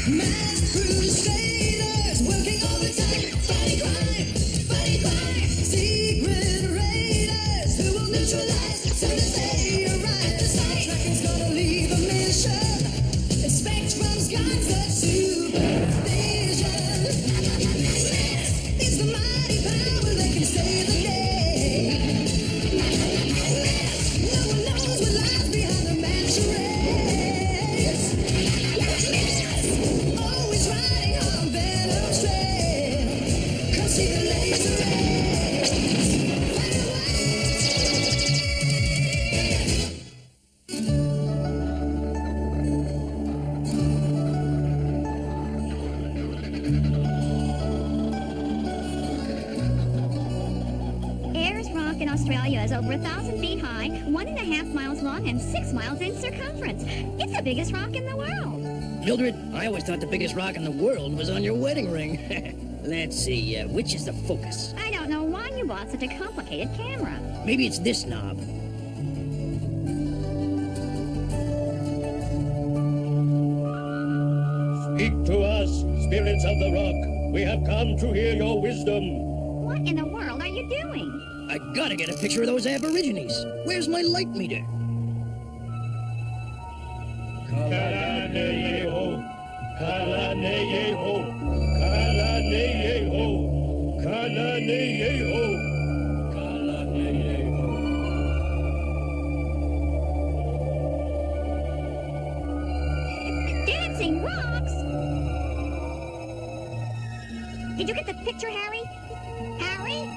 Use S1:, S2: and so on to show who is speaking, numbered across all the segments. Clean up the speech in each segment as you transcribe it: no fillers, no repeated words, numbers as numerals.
S1: Masked crusaders working overtime, fighting crime, secret raiders who will neutralize soon as they arrive. The Star Trek is gonna leave a mission. Spectrum's got the supervision. It's the mighty power that can save the day. No one knows what lies behind the mattress. Always riding on Venom's trail. Come see the laser rays. Fire away.
S2: Ayers Rock in Australia is over 1,000 feet high, 1.5 miles long, and 6 miles in circumference. It's the biggest rock in the world.
S3: Mildred, I always thought the biggest rock in the world was on your wedding ring. Let's see, which is the focus?
S2: I don't know why you bought such a complicated camera.
S3: Maybe it's this knob.
S4: Speak to us, spirits of the rock. We have come to hear your wisdom.
S2: What in the world are you doing?
S3: I gotta get a picture of those aborigines. Where's my light meter?
S4: Kalaneyeho, Kalaneyeho, Kalaneyeho, Kalaneyeho, Kalaneyeho.
S2: Dancing rocks? Did you get the picture, Harry? Harry?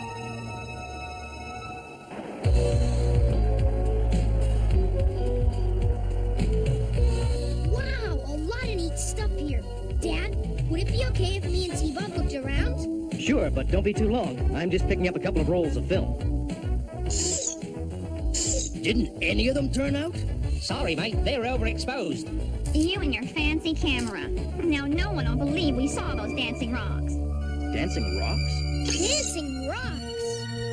S5: Wow, a lot of neat stuff here. Dad, would it be okay if me and T-Bug looked around?
S3: Sure, but don't be too long. I'm just picking up a couple of rolls of film. Didn't any of them turn out?
S6: Sorry, mate, they're overexposed.
S2: You and your fancy camera. Now, no one will believe we saw those dancing rocks.
S3: Dancing rocks?
S5: Dancing rocks.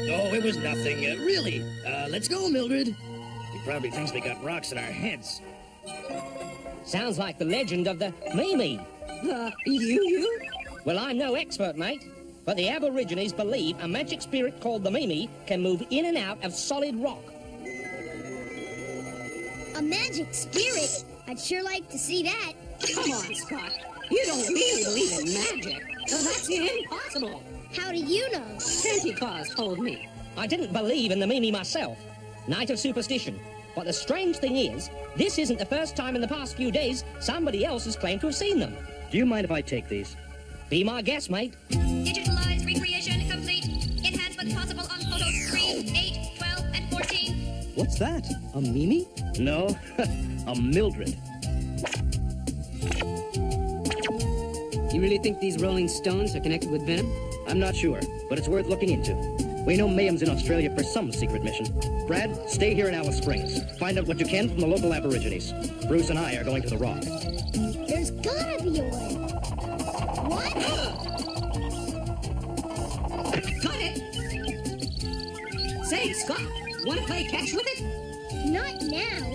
S3: Oh, it was nothing. Really. Let's go, Mildred. He probably thinks we got rocks in our heads.
S6: Sounds like the legend of the Mimi.
S7: You?
S6: Well, I'm no expert, mate, but the Aborigines believe a magic spirit called the Mimi can move in and out of solid rock.
S5: A magic spirit? I'd sure like to see that.
S7: Come on, Scott. You don't really believe in magic. So that's impossible.
S5: How do you know?
S7: Santa Claus told me.
S6: I didn't believe in the Mimi myself. Night of superstition. But the strange thing is, this isn't the first time in the past few days somebody else has claimed to have seen them.
S3: Do you mind if I take these?
S6: Be my guest, mate.
S8: Digitalized recreation complete. Enhancement possible on photos 3, 8, 12, and 14.
S3: What's that? A Mimi? No, a Mildred.
S7: You really think these Rolling Stones are connected with Venom?
S3: I'm not sure, but it's worth looking into. We know Mayhem's in Australia for some secret mission. Brad, stay here in Alice Springs. Find out what you can from the local Aborigines. Bruce and I are going to the Rock.
S5: There's gotta be a way. What?
S7: Got it! Say, Scott, want to play catch with it?
S5: Not now.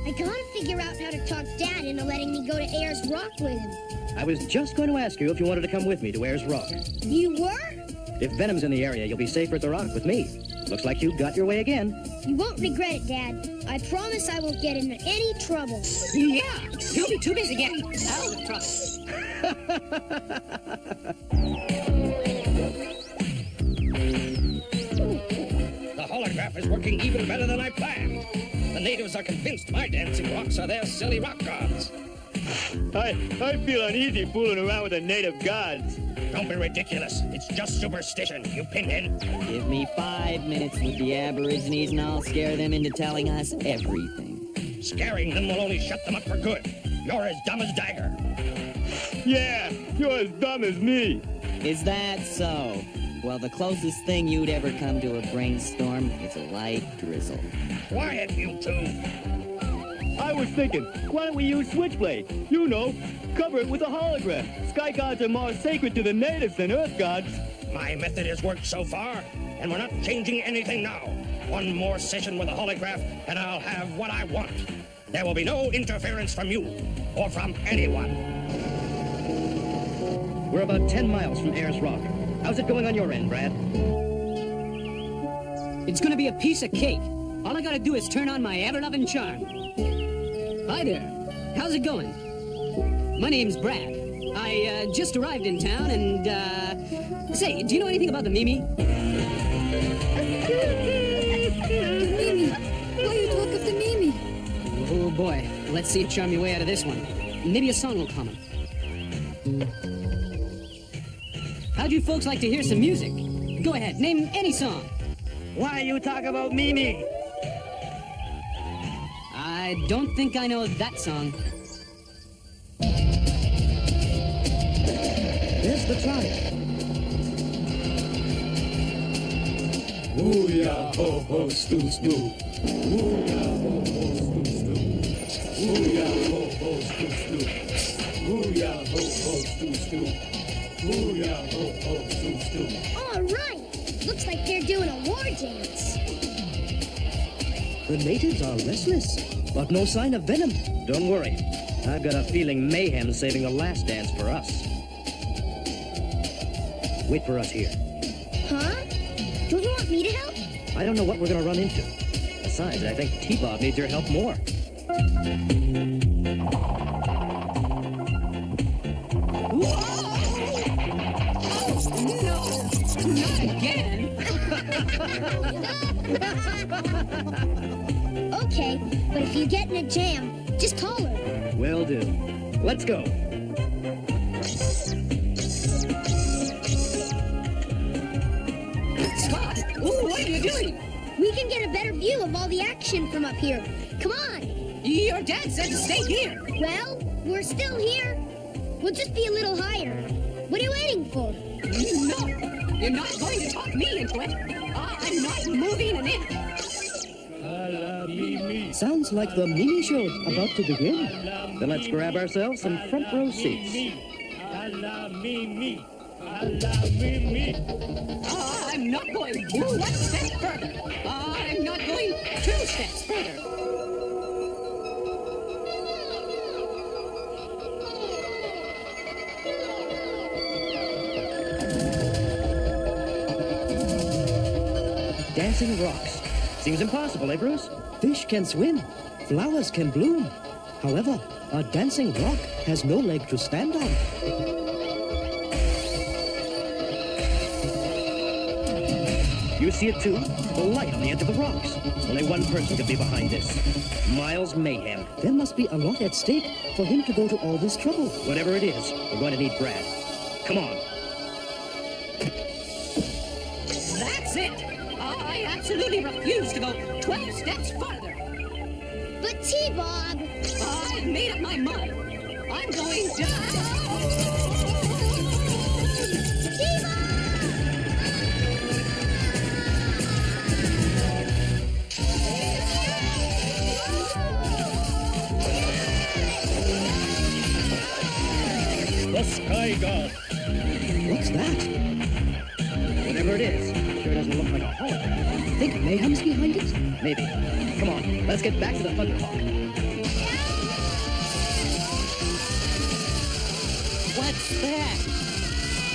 S5: I gotta figure out how to talk Dad into letting me go to Ayers Rock with him.
S3: I was just going to ask you if you wanted to come with me to Ayers Rock.
S5: You were?
S3: If Venom's in the area, you'll be safer at the Rock with me. Looks like you got your way again.
S5: You won't regret it, Dad. I promise I won't get into any trouble.
S7: Yeah, you'll be too busy getting out of trouble.
S6: The holograph is working even better than I planned. The natives are convinced my dancing rocks are their silly rock gods.
S4: I feel uneasy fooling around with the native gods.
S6: Don't be ridiculous. It's just superstition, you pinhead.
S9: Give me 5 minutes with the Aborigines and I'll scare them into telling us everything.
S6: Scaring them will only shut them up for good. You're as dumb as Dagger.
S4: Yeah, you're as dumb as me.
S9: Is that so? Well, the closest thing you'd ever come to a brainstorm is a light drizzle.
S6: Quiet, you two.
S4: I was thinking, why don't we use Switchblade? You know, cover it with a holograph. Sky gods are more sacred to the natives than Earth gods.
S6: My method has worked so far, and we're not changing anything now. One more session with a holograph, and I'll have what I want. There will be no interference from you, or from anyone.
S3: We're about 10 miles from Ayers Rock. How's it going on your end, Brad?
S10: It's gonna be a piece of cake. All I gotta do is turn on my ever-loving charm. Hi there. How's it going? My name's Brad. I just arrived in town and, say, do you know anything about the Mimi?
S1: The Mimi. Why you talk of the Mimi?
S10: Oh, boy. Let's see you charm your way out of this one. Maybe a song will come. How'd you folks like to hear some music? Go ahead, name any song.
S4: Why you talk about Mimi?
S10: I don't think I know that song.
S3: There's the tribe.
S11: Ooh ya ho ho stoo stoo. Ooh ya ho ho stoo stoo. Ooh ya ho ho stoo stoo. Ooh ya ho ho stoo stoo. Ooh ya ho ho stoo stoo.
S5: All right. Looks like they're doing a war dance.
S3: The natives are restless, but no sign of venom. Don't worry. I've got a feeling Mayhem's saving the last dance for us. Wait for us here.
S5: Huh? Don't you want me to help?
S3: I don't know what we're gonna run into. Besides, I think T-Bob needs your help more.
S10: No, not again.
S5: Okay, but if you get in a jam, just call her.
S3: Will do. Let's go.
S10: Scott, what are you doing?
S5: We can get a better view of all the action from up here. Come on.
S10: Your dad said to stay here.
S5: Well, we're still here. We'll just be a little higher. What are you waiting for?
S10: No, you're not going to talk me into it. I'm not moving an inch.
S3: Sounds like the Mimi show's about to begin. Then let's grab ourselves some front row seats.
S10: I'm not going 1 step further. I'm not going 2 steps further.
S3: Dancing rocks. Seems impossible, eh, Bruce? Fish can swim. Flowers can bloom. However, a dancing rock has no leg to stand on. You see it too? The light on the edge of the rocks. Only one person could be behind this. Miles Mayhem. There must be a lot at stake for him to go to all this trouble. Whatever it is, we're going to need Brad. Come on.
S10: That's it. I absolutely refuse to go 12 steps farther.
S5: But T-Bob.
S10: I've made up my mind. I'm going down.
S11: The Sky God.
S3: What's that? Whatever it is, sure doesn't look like a hologram.
S10: Think Mayhem's behind it?
S3: Maybe. Come on, let's get back to the fun clock.
S10: What's that?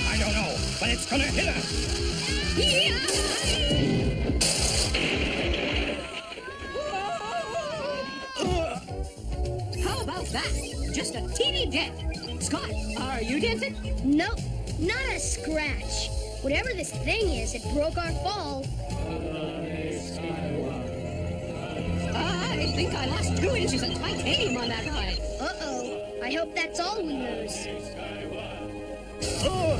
S11: I don't know, but it's gonna hit us.
S10: How about that? Just a teeny dent. Scott, are you dancing?
S5: Nope, not a scratch. Whatever this thing is, it broke our fall.
S10: I think I lost 2 inches of titanium on that ride.
S5: Uh-oh. I hope that's all we lose.
S4: Oh,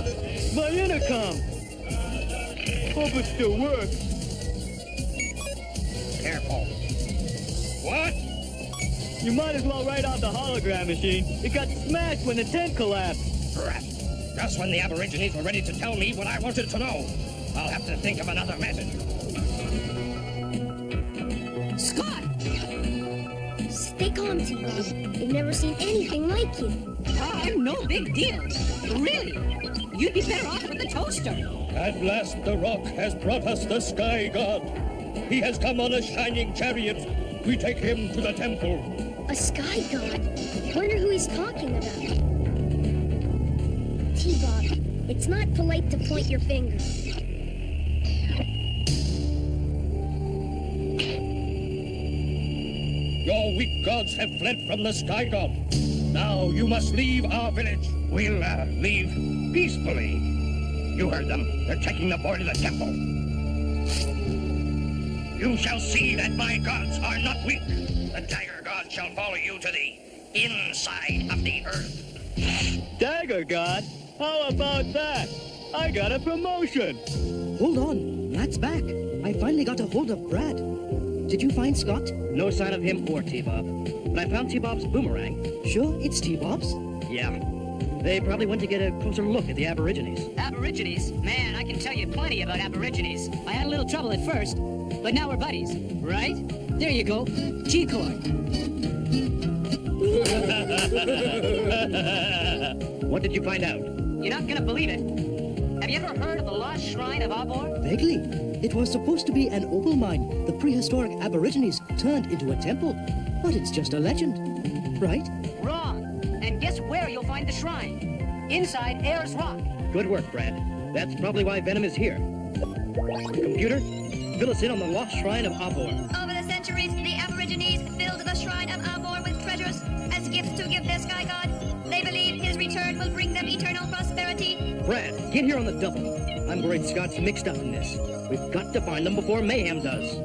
S4: my intercom. Hope it still works.
S11: Careful. What?
S4: You might as well write off the hologram machine. It got smashed when the tent collapsed.
S11: Crap. Just when the Aborigines were ready to tell me what I wanted to know. I'll have to think of another method.
S10: Scott!
S5: Stay calm, T-Bob. They've never seen anything like you.
S10: I'm no big deal. Really. You'd be better off with the toaster.
S11: At last the rock has brought us the Sky God. He has come on a shining chariot. We take him to the temple.
S5: A sky god. Wonder who he's talking about. T-Bob, It's not polite to point your finger.
S11: Your weak gods have fled from the Sky God. Now you must leave our village.
S12: We'll leave peacefully. You heard them. They're taking the boy to the temple. You shall see that my gods are not weak. The Dagger God shall follow you to the inside of the earth.
S4: Dagger God? How about that? I got a promotion.
S3: Hold on. Brad's back. I finally got a hold of Brad. Did you find Scott?
S6: No sign of him or T-Bob. But I found T-Bob's boomerang.
S3: Sure, it's T-Bob's?
S6: Yeah. They probably went to get a closer look at the Aborigines.
S10: Aborigines? Man, I can tell you plenty about Aborigines. I had a little trouble at first, but now we're buddies, right? There you go. G-Cord.
S6: What did you find out?
S10: You're not gonna believe it. Have you ever heard of the lost shrine of Arbor?
S3: Vaguely. It was supposed to be an opal mine the prehistoric Aborigines turned into a temple. But it's just a legend, right?
S10: Wrong. And guess where you'll find the shrine? Inside Ayers Rock.
S6: Good work, Brad. That's probably why Venom is here. Computer, fill us in on the lost shrine of Arbor.
S8: Over the centuries, the Aborigines filled the shrine of Arbor with treasures as gifts to give their sky god. They believe his return will bring them eternal prosperity.
S6: Brad, get here on the double. I'm worried Scott's mixed up in this. We've got to find them before Mayhem does.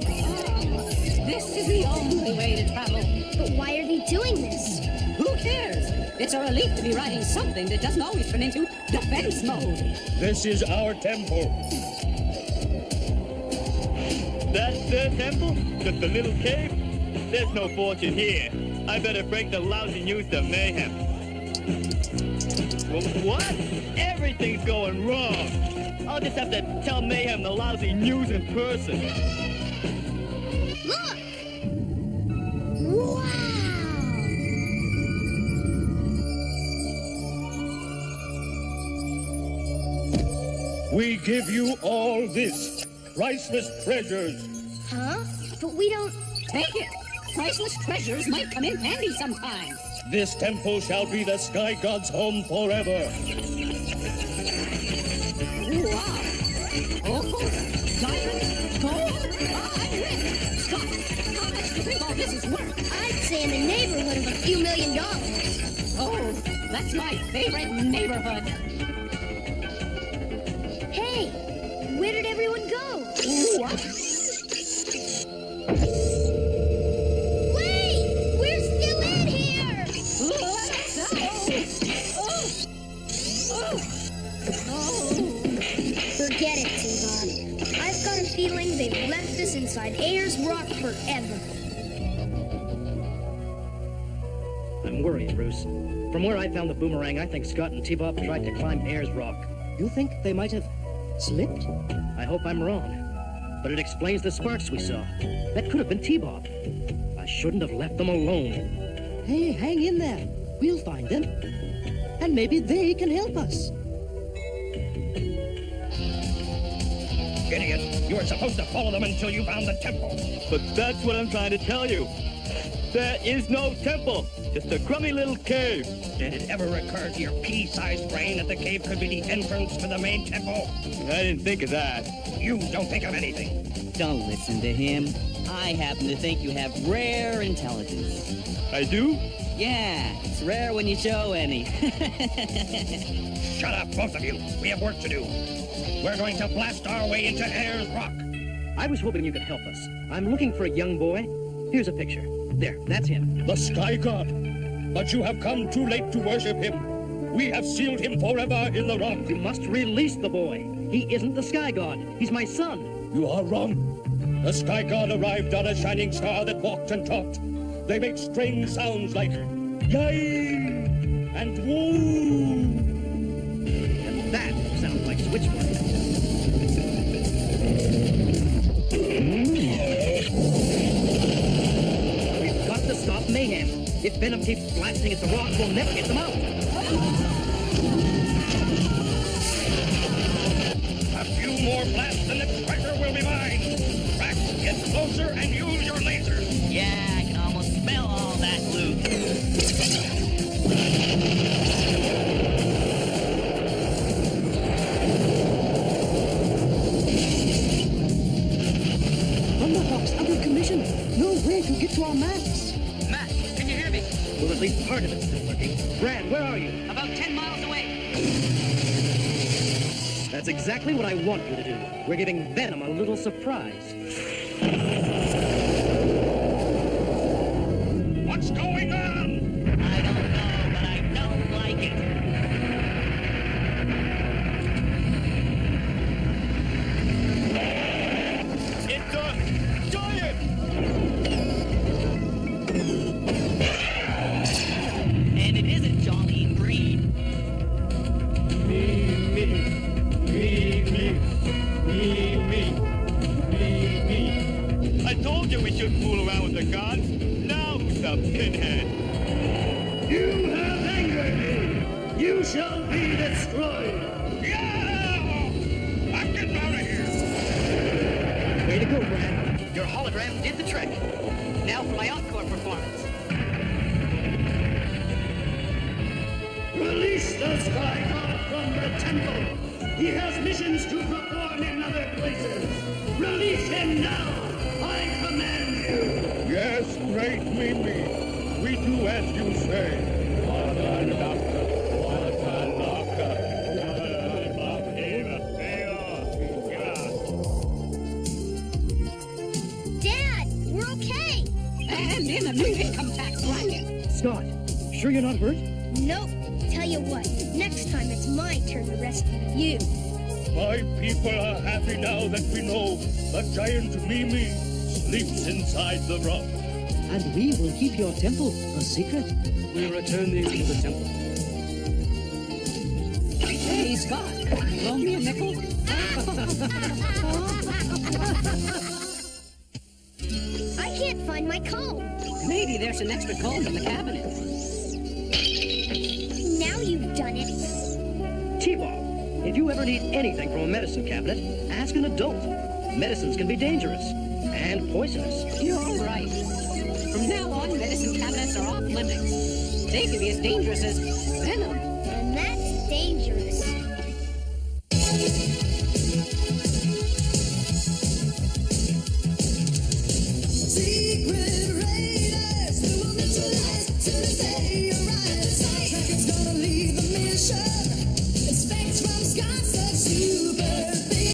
S7: This is the only way to travel.
S5: But why are they doing this?
S7: Who cares? It's a relief to be riding something that doesn't always turn into defense mode.
S11: This is our temple.
S4: That's their temple? Just a little cave? There's no fortune here. I better break the lousy news to Mayhem. Well, what? Everything's going wrong. I'll just have to tell Mayhem the lousy news in person.
S5: Look! Wow!
S11: We give you all this. Priceless treasures.
S5: Huh? But we don't...
S7: Take it. Priceless treasures might come in handy sometime.
S11: This temple shall be the Sky God's home forever.
S7: Wow. Oh, diamonds, gold. I'm rich. Scott, how much do you think all this is worth?
S5: I'd say in the neighborhood of a few $1 million.
S7: Oh, that's my favorite neighborhood.
S5: Hey, where did everyone go?
S7: What?
S5: Wait! We're still in here! Forget it, T-Bob. I've got a feeling they've left us inside Ayers Rock forever.
S6: I'm worried, Bruce. From where I found the boomerang, I think Scott and T-Bob tried to climb Ayers Rock.
S3: You think they might have slipped?
S6: I hope I'm wrong. But it explains the sparks we saw. That could have been T-Bob. I shouldn't have left them alone.
S3: Hey, hang in there. We'll find them. And maybe they can help us.
S12: Idiot, you were supposed to follow them until you found the temple.
S4: But that's what I'm trying to tell you. There is no temple, just a crummy little cave.
S12: Did it ever occur to your pea-sized brain that the cave could be the entrance to the main temple?
S4: I didn't think of that.
S12: You don't think of anything.
S9: Don't listen to him. I happen to think you have rare intelligence.
S4: I do?
S9: Yeah, it's rare when you show any.
S12: Shut up, both of you. We have work to do. We're going to blast our way into Ayers Rock.
S6: I was hoping you could help us. I'm looking for a young boy. Here's a picture. There, that's him.
S11: The Sky God. But you have come too late to worship him. We have sealed him forever in the rock.
S6: You must release the boy. He isn't the Sky God. He's my son.
S11: You are wrong. The Sky God arrived on a shining star that walked and talked. They make strange sounds like yay and woo.
S6: And that sounds like switchblade. We've got to stop Mayhem. If Venom keeps blasting at the rock, we'll never get them out.
S12: A few more blasts and the treasure will be mine. Rack, get closer and use your lasers.
S9: Yeah, I can almost smell all that loot.
S3: way to get to our masks.
S10: Matt, can you hear me?
S3: Well, at least part of it's still working. Brad, where are you?
S10: About 10 miles away.
S3: That's exactly what I want you to do. We're giving Venom a little surprise.
S12: What's going on?
S6: I don't know, but I don't like it.
S4: It's a giant!
S6: And it isn't Jolly Green.
S4: I told you we shouldn't fool around with the gods. Now who's the pinhead?
S11: You have angered me. You shall be destroyed.
S12: Yeah! I'm getting out of here.
S3: Way to go, Brad.
S10: Your hologram did the trick. Now for my encore performance.
S11: Release the Sky God from the temple. He has missions to perform in other places. Release him now. I command you.
S12: Yes, great Mimi. We do as you say.
S5: Dad, we're okay.
S10: And in a new income tax bracket.
S3: Scott, sure you're not hurt?
S5: Nope. Tell you what, next time it's my turn to rescue you.
S12: My people are happy now that we know the giant Mimi sleeps inside the rock.
S3: And we will keep your temple a secret.
S4: We return these to the temple.
S10: Hey, Scott, loan me a nickel?
S5: I can't find my comb.
S10: Maybe there's an extra comb in the cabinet.
S5: Now you've done it.
S3: T-Ball, if you ever need anything from a medicine cabinet, ask an adult. Medicines can be dangerous and poisonous.
S10: You're right. From now on, medicine cabinets are off limits. They can be as dangerous as venom.